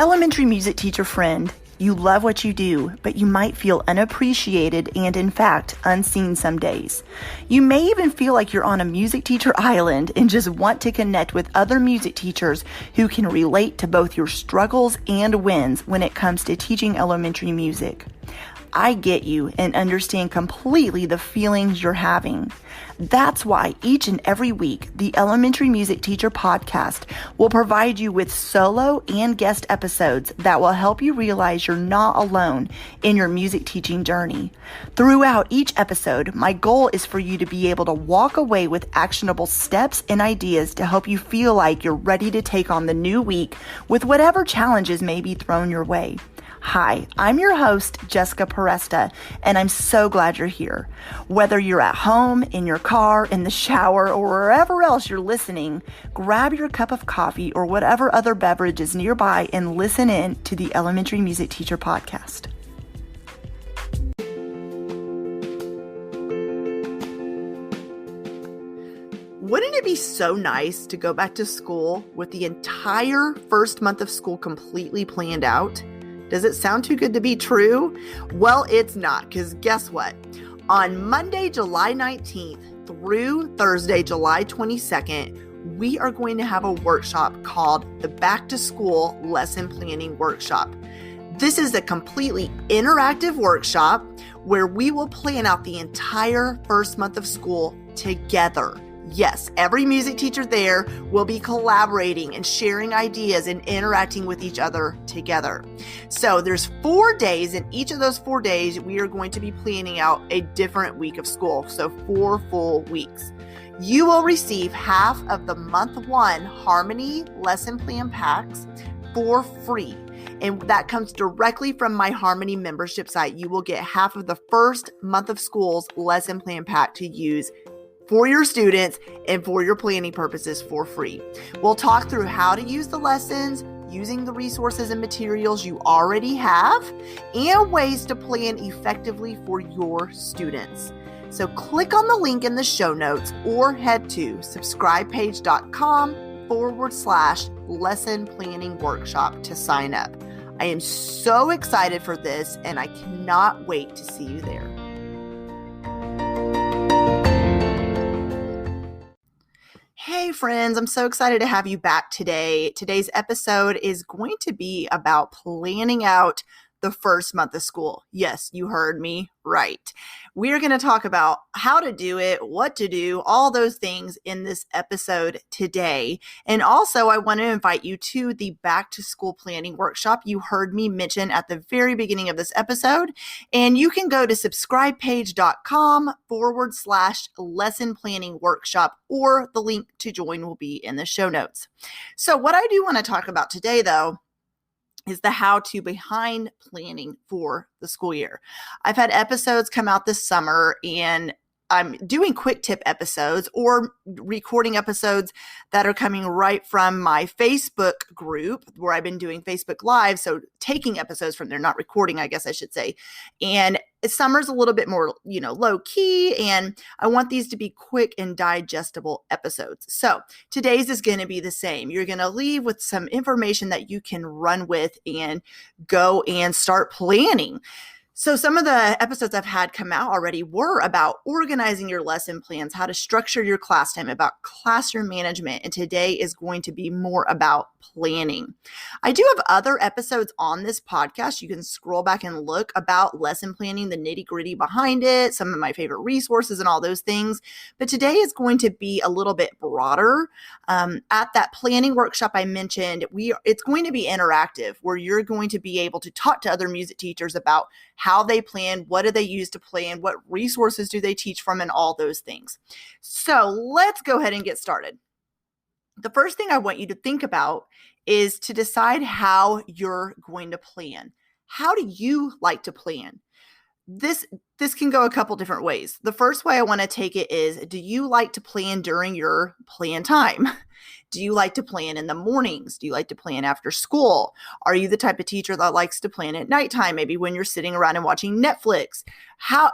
Elementary music teacher friend, you love what you do, but you might feel unappreciated and, in fact, unseen some days. You may even feel like you're on a music teacher island and just want to connect with other music teachers who can relate to both your struggles and wins when it comes to teaching elementary music. I get you and understand completely the feelings you're having. That's why each and every week, the Elementary Music Teacher Podcast will provide you with solo and guest episodes that will help you realize you're not alone in your music teaching journey. Throughout each episode, my goal is for you to be able to walk away with actionable steps and ideas to help you feel like you're ready to take on the new week with whatever challenges may be thrown your way. Hi, I'm your host, Jessica Peresta, and I'm so glad you're here. Whether you're at home, in your car, in the shower, or wherever else you're listening, grab your cup of coffee or whatever other beverage is nearby and listen in to the Elementary Music Teacher Podcast. Wouldn't it be so nice to go back to school with the entire first month of school completely planned out? Does it sound too good to be true? Well, it's not, because guess what? On Monday, July 19th through Thursday, July 22nd, we are going to have a workshop called the Back to School Lesson Planning Workshop. This is a completely interactive workshop where we will plan out the entire first month of school together. Yes, every music teacher there will be collaborating and sharing ideas and interacting with each other together. So there's 4 days, and each of those 4 days, we are going to be planning out a different week of school. So 4 full weeks. You will receive half of the month 1 Harmony lesson plan packs for free. And that comes directly from my Harmony membership site. You will get half of the first month of school's lesson plan pack to use for your students and for your planning purposes for free. We'll talk through how to use the lessons, using the resources and materials you already have, and ways to plan effectively for your students. So click on the link in the show notes or head to subscribepage.com/lesson planning workshop to sign up. I am so excited for this, and I cannot wait to see you there. Hey friends, I'm so excited to have you back today. Today's episode is going to be about planning out the first month of school. Yes, you heard me right. We are going to talk about how to do it, what to do, all those things in this episode today. And also, I want to invite you to the Back to School Planning Workshop you heard me mention at the very beginning of this episode. And you can go to subscribepage.com/lesson planning workshop, or the link to join will be in the show notes. So what I do want to talk about today, though, is the how-to behind planning for the school year. I've had episodes come out this summer, and I'm doing quick tip episodes or recording episodes that are coming right from my Facebook group where I've been doing Facebook Live. So taking episodes from there, not recording, I guess I should say. And summer's a little bit more, low key, and I want these to be quick and digestible episodes. So today's is going to be the same. You're going to leave with some information that you can run with and go and start planning. So some of the episodes I've had come out already were about organizing your lesson plans, how to structure your class time, about classroom management, and today is going to be more about planning. I do have other episodes on this podcast. You can scroll back and look about lesson planning, the nitty-gritty behind it, some of my favorite resources and all those things. But today is going to be a little bit broader. At that planning workshop I mentioned, it's going to be interactive, where you're going to be able to talk to other music teachers about how they plan, what do they use to plan, what resources do they teach from, and all those things. So let's go ahead and get started. The first thing I want you to think about is to decide how you're going to plan. How do you like to plan? This can go a couple different ways. The first way I want to take it is, do you like to plan during your plan time? Do you like to plan in the mornings? Do you like to plan after school? Are you the type of teacher that likes to plan at nighttime, maybe when you're sitting around and watching Netflix?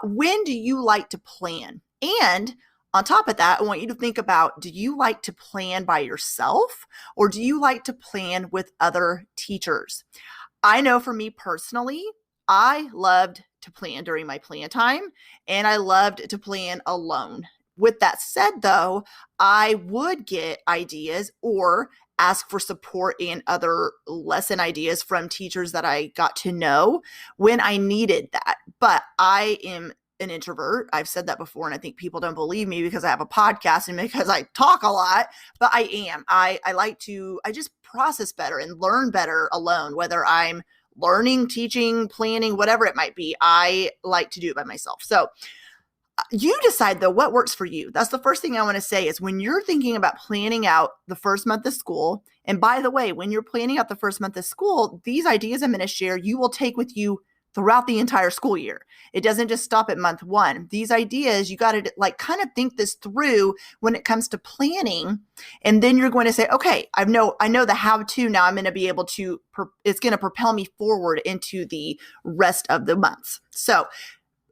When do you like to plan? And On top of that, I want you to think about, do you like to plan by yourself or do you like to plan with other teachers? I know for me personally, I loved to plan during my plan time and I loved to plan alone. With that said, though, I would get ideas or ask for support and other lesson ideas from teachers that I got to know when I needed that. But I am an introvert. I've said that before, and I think people don't believe me because I have a podcast and because I talk a lot, but I am. I just process better and learn better alone, whether I'm learning, teaching, planning, whatever it might be. I like to do it by myself. So you decide though what works for you. That's the first thing I want to say is when you're thinking about planning out the first month of school, and by the way, when you're planning out the first month of school, these ideas I'm going to share, you will take with you throughout the entire school year. It doesn't just stop at month one. These ideas, you got to kind of think this through when it comes to planning. And then you're going to say, okay, I know the how to now. I'm going to be able to, it's going to propel me forward into the rest of the months. So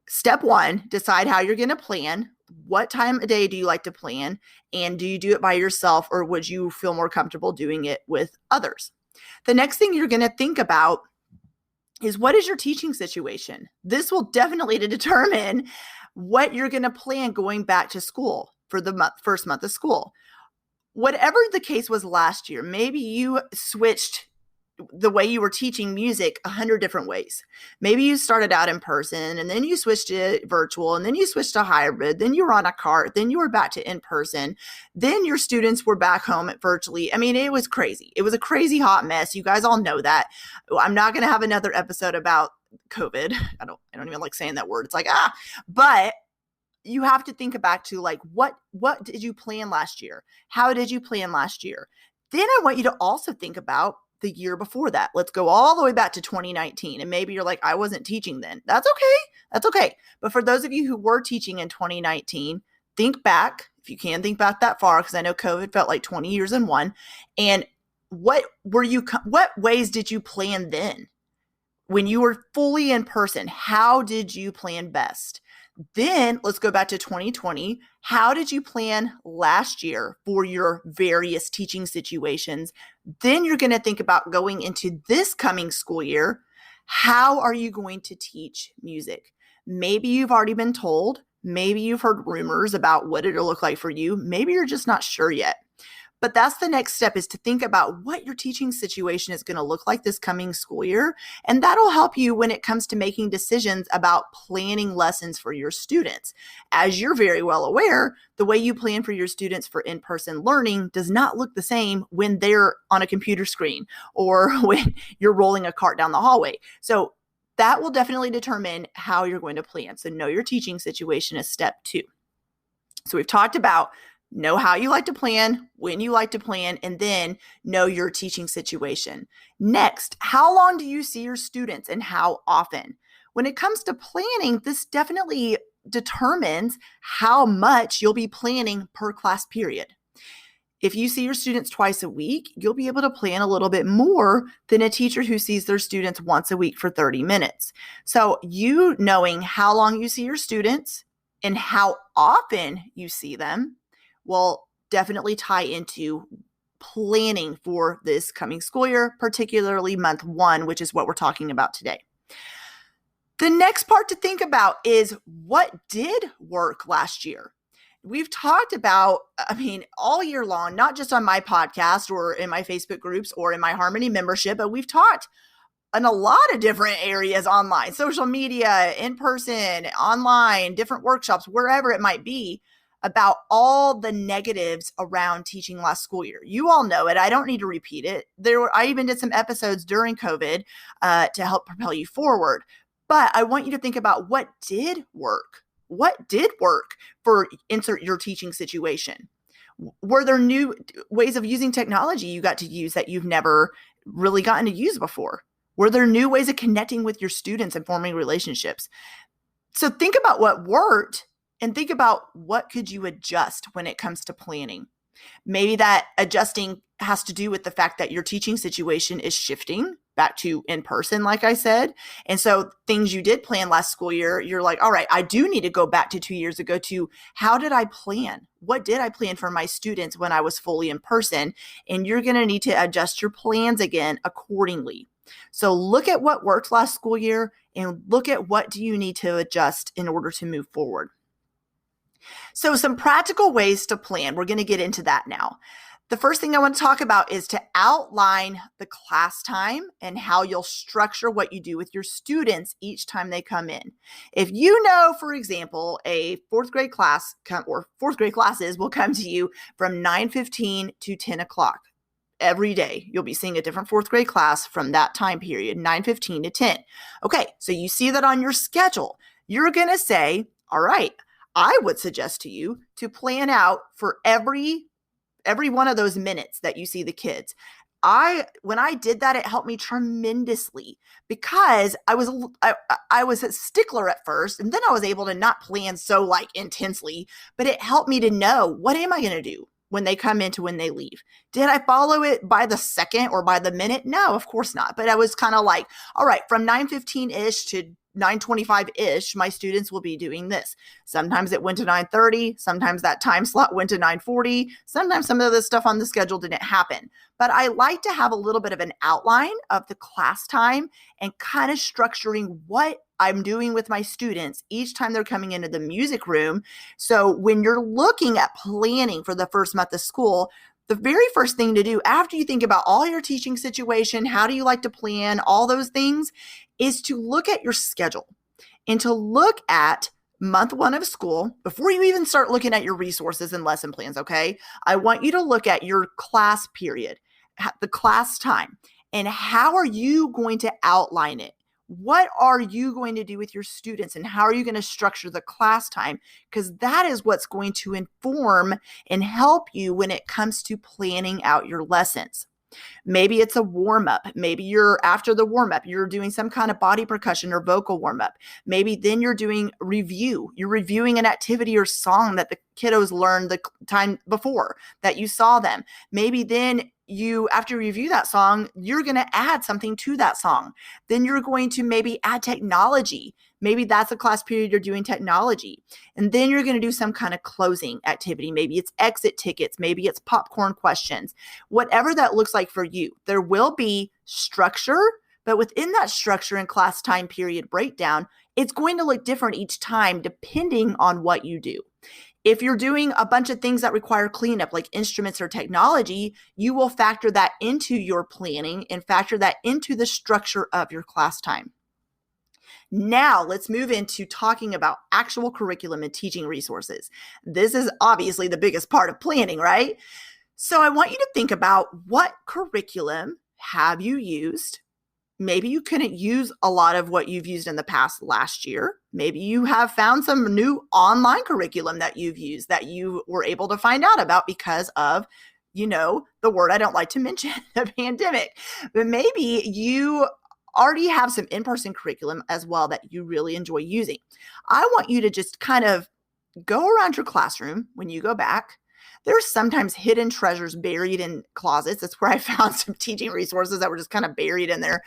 step one, decide how you're going to plan. What time of day do you like to plan? And do you do it by yourself or would you feel more comfortable doing it with others? The next thing you're going to think about is what is your teaching situation? This will definitely determine what you're going to plan going back to school for the first month of school. Whatever the case was last year, maybe you switched the way you were teaching music 100 different ways. Maybe you started out in person and then you switched to virtual and then you switched to hybrid. Then you were on a cart. Then you were back to in person. Then your students were back home at virtually. I mean, it was crazy. It was a crazy hot mess. You guys all know that. I'm not going to have another episode about COVID. I don't even like saying that word. It's like, but you have to think back to like, what did you plan last year? How did you plan last year? Then I want you to also think about the year before that. Let's go all the way back to 2019. And maybe you're like, I wasn't teaching then. That's okay. That's okay. But for those of you who were teaching in 2019, think back, if you can think back that far, because I know COVID felt like 20 years in one. And what ways did you plan then? When you were fully in person, how did you plan best? Then let's go back to 2020. How did you plan last year for your various teaching situations? Then you're going to think about going into this coming school year. How are you going to teach music? Maybe you've already been told. Maybe you've heard rumors about what it'll look like for you. Maybe you're just not sure yet. But that's the next step, is to think about what your teaching situation is going to look like this coming school year. And that'll help you when it comes to making decisions about planning lessons for your students. As you're very well aware, the way you plan for your students for in-person learning does not look the same when they're on a computer screen or when you're rolling a cart down the hallway. So that will definitely determine how you're going to plan. So know your teaching situation is step 2. So we've talked about know how you like to plan, when you like to plan, and then know your teaching situation. Next, how long do you see your students and how often? When it comes to planning, this definitely determines how much you'll be planning per class period. If you see your students twice a week, you'll be able to plan a little bit more than a teacher who sees their students once a week for 30 minutes. So you knowing how long you see your students and how often you see them will definitely tie into planning for this coming school year, particularly month 1, which is what we're talking about today. The next part to think about is what did work last year? We've talked about, all year long, not just on my podcast or in my Facebook groups or in my Harmony membership, but we've talked in a lot of different areas online, social media, in person, online, different workshops, wherever it might be, about all the negatives around teaching last school year. You all know it. I don't need to repeat it. I even did some episodes during COVID to help propel you forward. But I want you to think about what did work. What did work for insert your teaching situation? Were there new ways of using technology you got to use that you've never really gotten to use before? Were there new ways of connecting with your students and forming relationships? So think about what worked and think about what could you adjust when it comes to planning. Maybe that adjusting has to do with the fact that your teaching situation is shifting back to in person, like I said. And so things you did plan last school year, you're like, all right, I do need to go back to 2 years ago to how did I plan? What did I plan for my students when I was fully in person? And you're going to need to adjust your plans again accordingly. So look at what worked last school year and look at what do you need to adjust in order to move forward. So some practical ways to plan. We're going to get into that now. The first thing I want to talk about is to outline the class time and how you'll structure what you do with your students each time they come in. If you know, for example, a fourth grade class or fourth grade classes will come to you from 9:15 to 10 o'clock. Every day, you'll be seeing a different fourth grade class from that time period, 9:15 to 10. Okay, so you see that on your schedule. You're going to say, all right, I would suggest to you to plan out for every one of those minutes that you see the kids. When I did that, it helped me tremendously because I was a stickler at first, and then I was able to not plan so like intensely, but it helped me to know, what am I going to do when they come in to when they leave? Did I follow it by the second or by the minute? No, of course not. But I was kind of like, all right, from 9:15-ish to 9:25-ish, my students will be doing this. Sometimes it went to 9:30. Sometimes that time slot went to 9:40. Sometimes some of this stuff on the schedule didn't happen. But I like to have a little bit of an outline of the class time and kind of structuring what I'm doing with my students each time they're coming into the music room. So when you're looking at planning for the first month of school, the very first thing to do after you think about all your teaching situation, how do you like to plan, all those things, is to look at your schedule and to look at month one of school before you even start looking at your resources and lesson plans, okay? I want you to look at your class period, the class time, and how are you going to outline it? What are you going to do with your students and how are you going to structure the class time? Because that is what's going to inform and help you when it comes to planning out your lessons. Maybe it's a warm up. Maybe you're after the warm up, you're doing some kind of body percussion or vocal warm up. Maybe then you're doing review. You're reviewing an activity or song that the kiddos learned the time before that you saw them. Maybe then after you review that song, you're going to add something to that song. Then you're going to maybe add technology. Maybe that's a class period you're doing technology. And then you're going to do some kind of closing activity. Maybe it's exit tickets. Maybe it's popcorn questions. Whatever that looks like for you. There will be structure, but within that structure and class time period breakdown, it's going to look different each time depending on what you do. If you're doing a bunch of things that require cleanup, like instruments or technology, you will factor that into your planning and factor that into the structure of your class time. Now let's move into talking about actual curriculum and teaching resources. This is obviously the biggest part of planning, right? So I want you to think about what curriculum have you used? Maybe you couldn't use a lot of what you've used in the past last year. Maybe you have found some new online curriculum that you've used that you were able to find out about because of, the word I don't like to mention, the pandemic. But maybe you already have some in-person curriculum as well that you really enjoy using. I want you to just kind of go around your classroom when you go back. There's sometimes hidden treasures buried in closets. That's where I found some teaching resources that were just kind of buried in there.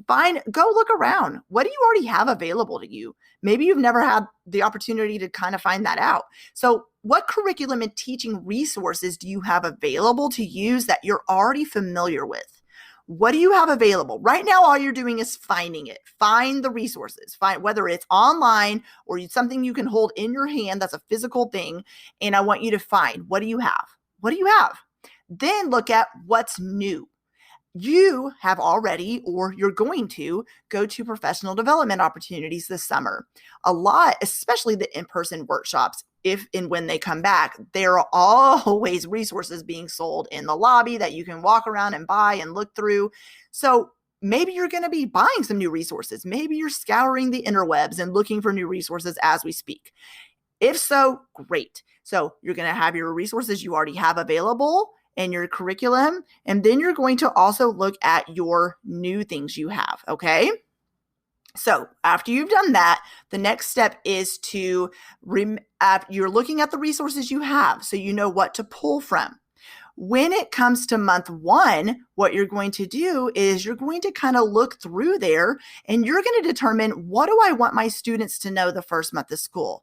Go look around. What do you already have available to you? Maybe you've never had the opportunity to kind of find that out. So what curriculum and teaching resources do you have available to use that you're already familiar with? What do you have available? Right now, all you're doing is finding it. Find the resources. Find whether it's online or something you can hold in your hand that's a physical thing. And I want you to find, what do you have? What do you have? Then look at what's new. You have already, or you're going to, go to professional development opportunities this summer. A lot, especially the in-person workshops, if and when they come back, there are always resources being sold in the lobby that you can walk around and buy and look through. So maybe you're going to be buying some new resources. Maybe you're scouring the interwebs and looking for new resources as we speak. If so, great. So you're going to have your resources you already have available and your curriculum, and then you're going to also look at your new things you have, okay? So after you've done that, the next step is you're looking at the resources you have so you know what to pull from. When it comes to month one, what you're going to do is you're going to kind of look through there and you're going to determine, what do I want my students to know the first month of school?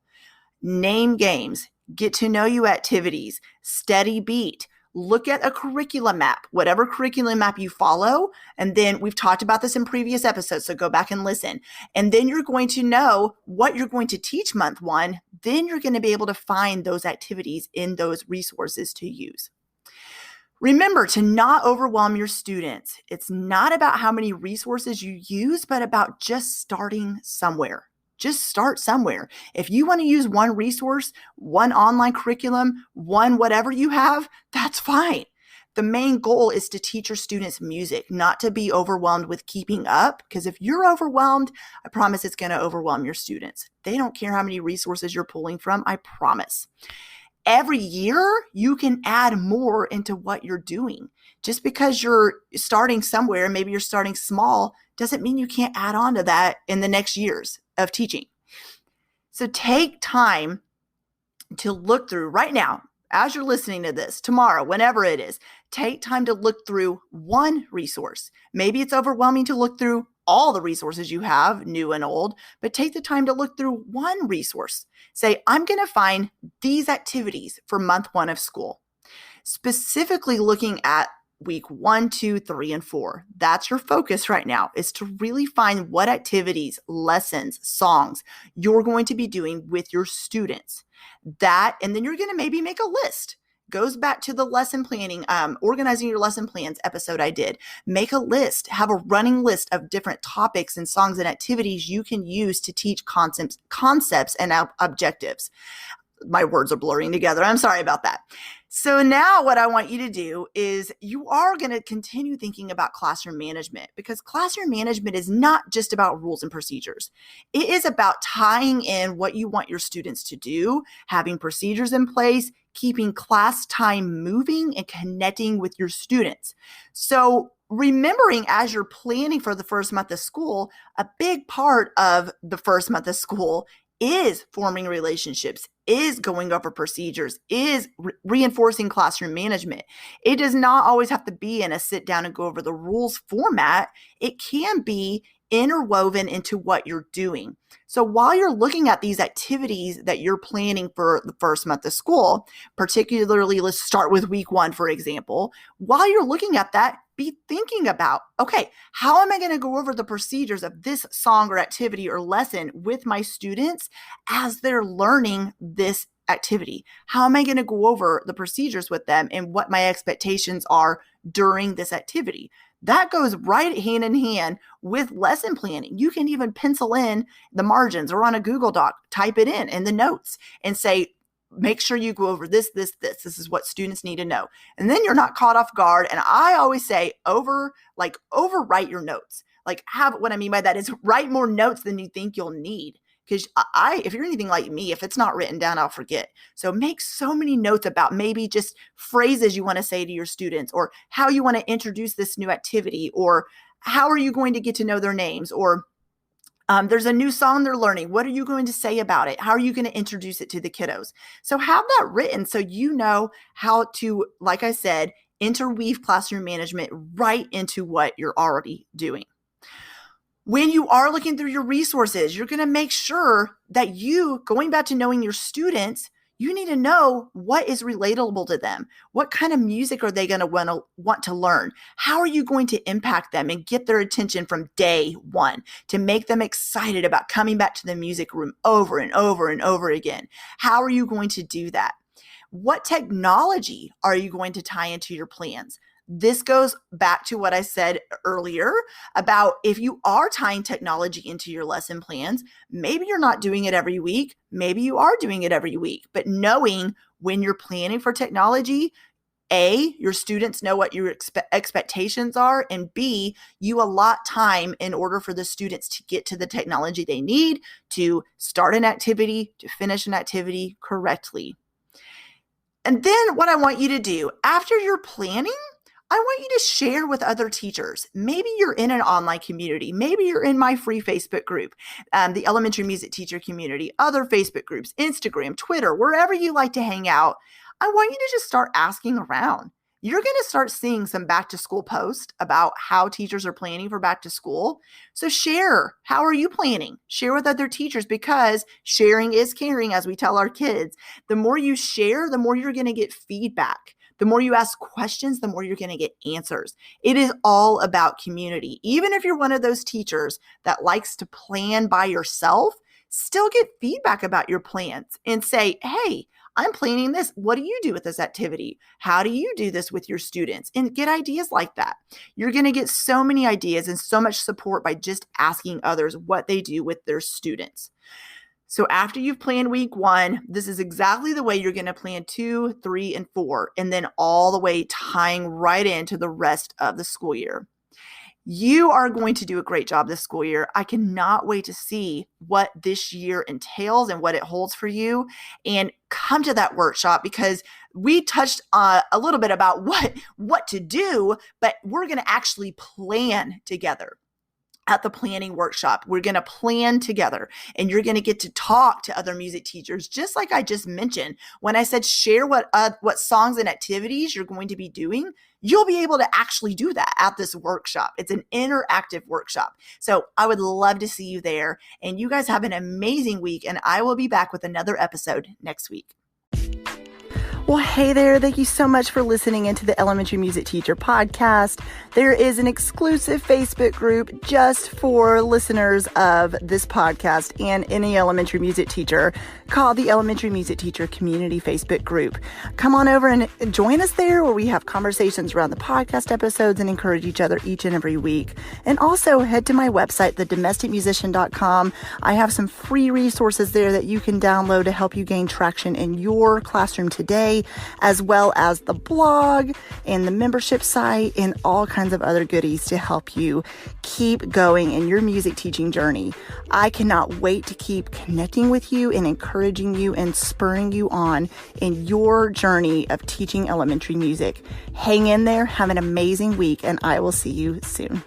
Name games, get to know you activities, steady beat. Look at a curriculum map, whatever curriculum map you follow. And then we've talked about this in previous episodes, so go back and listen. And then you're going to know what you're going to teach month one. Then you're going to be able to find those activities in those resources to use. Remember to not overwhelm your students. It's not about how many resources you use, but about just starting somewhere. Just start somewhere. If you want to use one resource, one online curriculum, one whatever you have, that's fine. The main goal is to teach your students music, not to be overwhelmed with keeping up, because if you're overwhelmed, I promise it's going to overwhelm your students. They don't care how many resources you're pulling from, I promise. Every year, you can add more into what you're doing. Just because you're starting somewhere, maybe you're starting small, doesn't mean you can't add on to that in the next years of teaching. So take time to look through right now, as you're listening to this, tomorrow, whenever it is, take time to look through one resource. Maybe it's overwhelming to look through all the resources you have, new and old, but take the time to look through one resource. Say, I'm going to find these activities for month one of school, specifically looking at week 1, 2, 3, and 4. That's your focus right now, is to really find what activities, lessons, songs you're going to be doing with your students. That, and then you're going to maybe make a list. Goes back to the lesson planning, organizing your lesson plans episode I did. Make a list, have a running list of different topics and songs and activities you can use to teach concepts and objectives. My words are blurring together. I'm sorry about that. So now what I want you to do is you are going to continue thinking about classroom management, because classroom management is not just about rules and procedures. It is about tying in what you want your students to do, having procedures in place, keeping class time moving, and connecting with your students. So remembering, as you're planning for the first month of school, a big part of the first month of school is forming relationships, is going over procedures, is reinforcing classroom management. It does not always have to be in a sit down and go over the rules format. It can be interwoven into what you're doing. So while you're looking at these activities that you're planning for the first month of school, particularly let's start with week 1, for example, while you're looking at that, be thinking about, okay, how am I going to go over the procedures of this song or activity or lesson with my students as they're learning this activity? How am I going to go over the procedures with them and what my expectations are during this activity? That goes right hand in hand with lesson planning. You can even pencil in the margins or on a Google Doc, type it in the notes and say, make sure you go over this. This is what students need to know. And then you're not caught off guard. And I always say overwrite your notes. What I mean by that is write more notes than you think you'll need. Because if you're anything like me, if it's not written down, I'll forget. So make so many notes about maybe just phrases you want to say to your students, or how you want to introduce this new activity, or how are you going to get to know their names, or there's a new song they're learning. What are you going to say about it? How are you going to introduce it to the kiddos? So have that written so you know how to, like I said, interweave classroom management right into what you're already doing. When you are looking through your resources, you're going to make sure that going back to knowing your students, you need to know what is relatable to them. What kind of music are they going to want to learn? How are you going to impact them and get their attention from day one to make them excited about coming back to the music room over and over and over again? How are you going to do that? What technology are you going to tie into your plans? This goes back to what I said earlier about if you are tying technology into your lesson plans, maybe you're not doing it every week, maybe you are doing it every week, but knowing when you're planning for technology, A, your students know what your expectations are, and B, you allot time in order for the students to get to the technology they need to start an activity, to finish an activity correctly. And then what I want you to do after you're planning, I want you to share with other teachers. Maybe you're in an online community. Maybe you're in my free Facebook group, the elementary music teacher community, other Facebook groups, Instagram, Twitter, wherever you like to hang out. I want you to just start asking around. you're going to start seeing some back to school posts about how teachers are planning for back to school. So share. How are you planning? Share with other teachers, because sharing is caring, as we tell our kids. The more you share, the more you're going to get feedback. The more you ask questions, the more you're going to get answers. It is all about community. Even if you're one of those teachers that likes to plan by yourself, still get feedback about your plans and say, hey, I'm planning this. What do you do with this activity? How do you do this with your students? And get ideas like that. You're going to get so many ideas and so much support by just asking others what they do with their students. So after you've planned week 1, this is exactly the way you're going to plan 2, 3, and 4, and then all the way tying right into the rest of the school year. You are going to do a great job this school year. I cannot wait to see what this year entails and what it holds for you. And come to that workshop, because we touched a little bit about what to do, but we're going to actually plan together. At the planning workshop, we're going to plan together, and you're going to get to talk to other music teachers, just like I just mentioned. When I said share what songs and activities you're going to be doing, you'll be able to actually do that at this workshop. It's an interactive workshop. So I would love to see you there, and you guys have an amazing week, and I will be back with another episode next week. Well, hey there. Thank you so much for listening into the Elementary Music Teacher podcast. There is an exclusive Facebook group just for listeners of this podcast and any elementary music teacher called the Elementary Music Teacher Community Facebook group. Come on over and join us there, where we have conversations around the podcast episodes and encourage each other each and every week. And also head to my website, thedomesticmusician.com. I have some free resources there that you can download to help you gain traction in your classroom today, as well as the blog and the membership site and all kinds of other goodies to help you keep going in your music teaching journey. I cannot wait to keep connecting with you and encouraging you and spurring you on in your journey of teaching elementary music. Hang in there, have an amazing week, and I will see you soon.